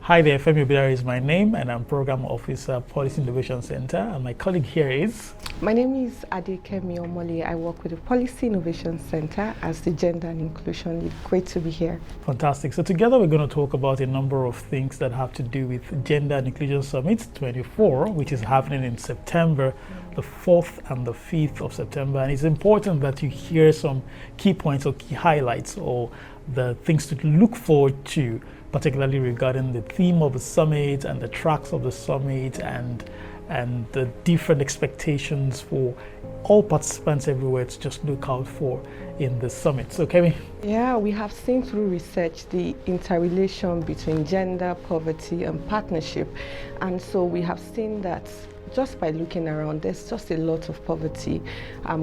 Hi there, Femi Obidari is my name, and I'm Program Officer, Policy Innovation Center. And my colleague here is... My name is Adekemi Omole. I work with the Policy Innovation Center as the Gender and Inclusion Lead. Great to be here. Fantastic. So together we're going to talk about a number of things that have to do with Gender and Inclusion Summit 24, which is happening in September, the 4th and the 5th of September. And it's important that you hear some key points or key highlights or the things to look forward to, particularly regarding the theme of the summit and the tracks of the summit and the different expectations for all participants everywhere to just look out for in the summit. So, Kemi? Yeah, we have seen through research the interrelation between gender, poverty, and partnership. And so we have seen that just by looking around, there's just a lot of poverty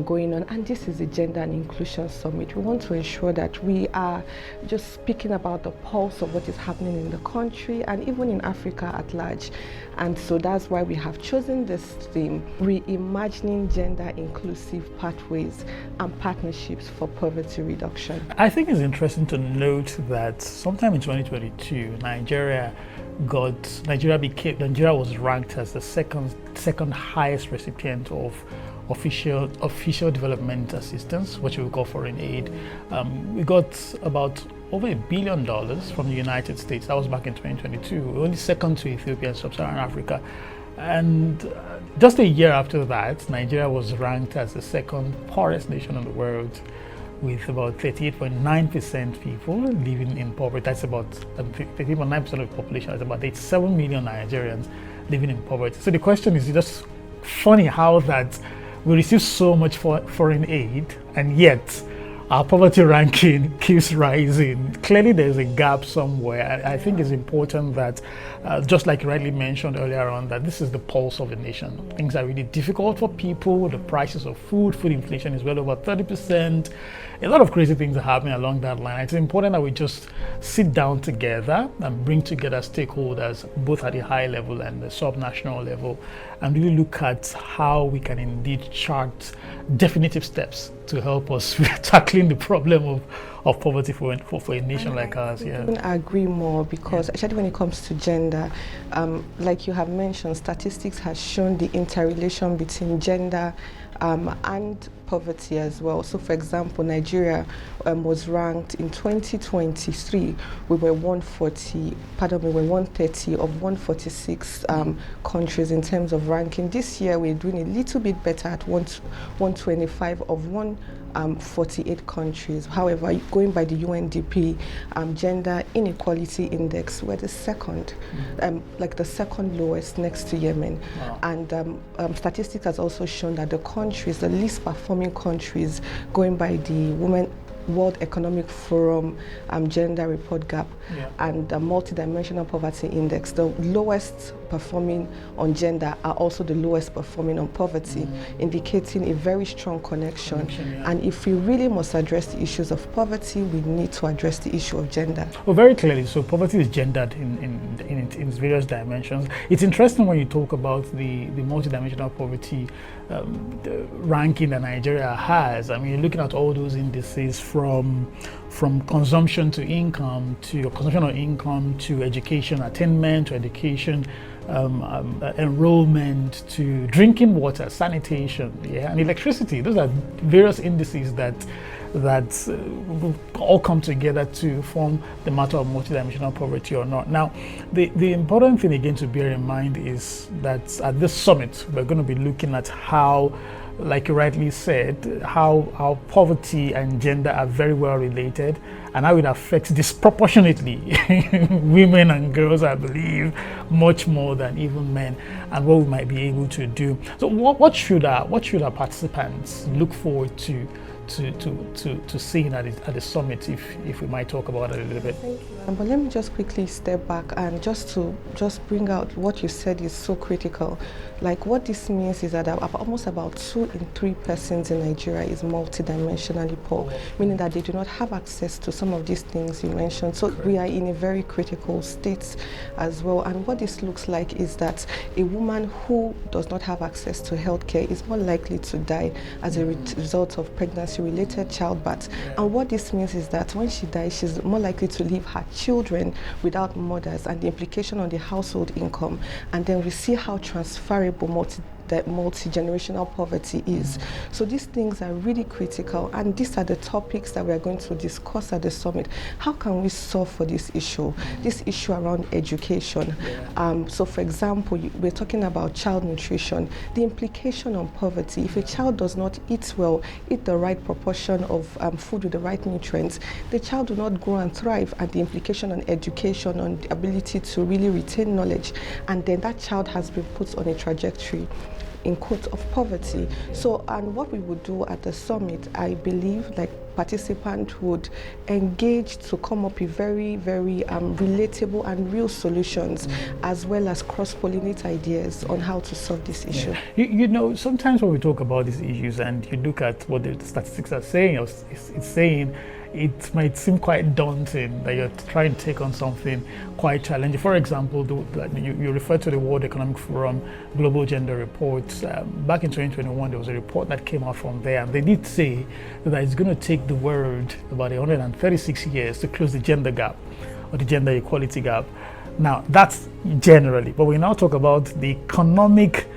going on, and this is the Gender and Inclusion Summit. We want to ensure that we are just speaking about the pulse of what is happening in the country and even in Africa at large. And so that's why we have chosen this theme, reimagining gender inclusive pathways and partnerships for poverty reduction. I think it's interesting to note that sometime in 2022, Nigeria was ranked as the second highest recipient of official development assistance, what we call foreign aid. We got about over $1 billion from the United States. That was back in 2022, only second to Ethiopia and Sub-Saharan Africa. And just a year after that, Nigeria was ranked as the second poorest nation in the world, with about 38.9% people living in poverty. That's about 38.9% of the population. That's about 87 million Nigerians living in poverty. So the question is just funny how that we receive so much foreign aid, and yet our poverty ranking keeps rising. Clearly there's a gap somewhere. I think it's important that, just like you rightly mentioned earlier on, that this is the pulse of the nation. Things are really difficult for people. The prices of food inflation is well over 30%. A lot of crazy things are happening along that line. It's important that we just sit down together and bring together stakeholders, both at the high level and the sub-national level, and really look at how we can indeed chart definitive steps to help us with tackling the problem of poverty for a nation like ours. I couldn't agree more, because actually when it comes to gender, like you have mentioned, statistics has shown the interrelation between gender and poverty as well. So for example, Nigeria was ranked in 2023, we were 130 of 146 countries in terms of ranking. This year we're doing a little bit better at 125 of 148 countries. However, going by the UNDP Gender Inequality Index, we're the second, like the second lowest next to Yemen. Wow. And statistics has also shown that the least performing countries, going by the World Economic Forum Gender Report Gap and the Multidimensional Poverty Index, the lowest performing on gender are also the lowest performing on poverty, indicating a very strong connection. And if we really must address the issues of poverty, we need to address the issue of gender. Well, very clearly, so poverty is gendered in its various dimensions. It's interesting when you talk about the multidimensional poverty ranking that Nigeria has. I mean, you're looking at all those indices from consumption to income, to consumption of income, to education attainment, to education enrollment, to drinking water, sanitation, and electricity. Those are various indices that all come together to form the matter of multidimensional poverty or not. Now, the important thing again to bear in mind is that at this summit, we're going to be looking at how, like you rightly said, how poverty and gender are very well related, and how it affects disproportionately women and girls, I believe, much more than even men, and what we might be able to do. So what should our participants look forward to seeing at the summit, if we might talk about it a little bit? Thank you. But let me just quickly step back and just bring out what you said is so critical. Like, what this means is that almost about 2 in 3 persons in Nigeria is multidimensionally poor, meaning that they do not have access to some of these things you mentioned. So we are in a very critical state as well. And what this looks like is that a woman who does not have access to healthcare is more likely to die as a result of pregnancy pregnancy-related childbirth. And what this means is that when she dies, she's more likely to leave her children without mothers, and the implication on the household income. And then we see how transferable multi-generational poverty is. So these things are really critical, and these are the topics that we are going to discuss at the summit. How can we solve for this issue around education? So for example, we're talking about child nutrition, the implication on poverty. If a child does not eat well, eat the right proportion of food with the right nutrients, the child will not grow and thrive, and the implication on education, on the ability to really retain knowledge, and then that child has been put on a trajectory in quotes of poverty. So, and what we would do at the summit, I believe, like participants would engage to come up with very, very relatable and real solutions, as well as cross-pollinate ideas on how to solve this issue. You know, sometimes when we talk about these issues and you look at what the statistics are saying, it's saying, it might seem quite daunting that you're trying to take on something quite challenging. For example, you referred to the World Economic Forum Global Gender Report. Back in 2021, there was a report that came out from there, and they did say that it's going to take the world about 136 years to close the gender gap, or the gender equality gap. Now, that's generally, but we now talk about the economic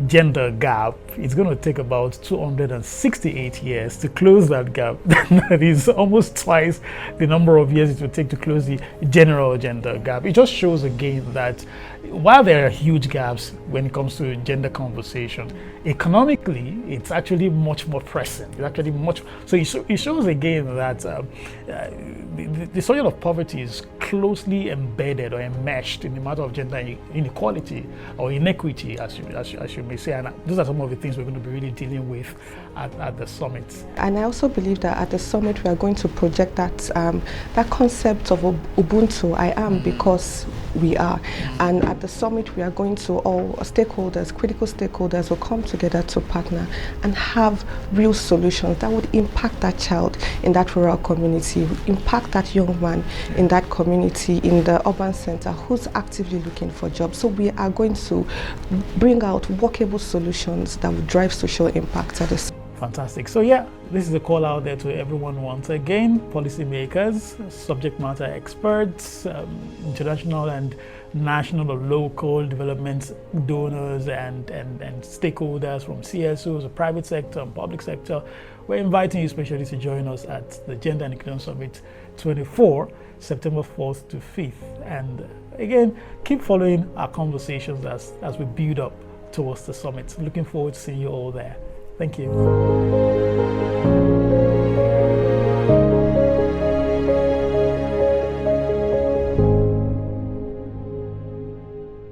gender gap. It's going to take about 268 years to close that gap. That is almost twice the number of years it will take to close the general gender gap. It just shows again that while there are huge gaps when it comes to gender conversation, economically it's actually much more pressing. It's actually much. So it shows again that the subject of poverty is closely embedded or enmeshed in the matter of gender inequality or inequity, as you may say. And those are some of the things we're going to be really dealing with at the summit. And I also believe that at the summit we are going to project that that concept of Ubuntu, I am because we are. And at the summit we are going to, all stakeholders, critical stakeholders will come together to partner and have real solutions that would impact that child in that rural community, impact that young man in that community, in the urban center who's actively looking for jobs. So we are going to bring out workable solutions that would drive social impact at this. Fantastic. So yeah, this is a call out there to everyone once again, policymakers, subject matter experts, international and national or local development donors and stakeholders from CSOs, the private sector and public sector. We're inviting you especially to join us at the Gender and Inclusion Summit 24, September 4th to 5th. And again, keep following our conversations as we build up towards the summit. Looking forward to seeing you all there. Thank you.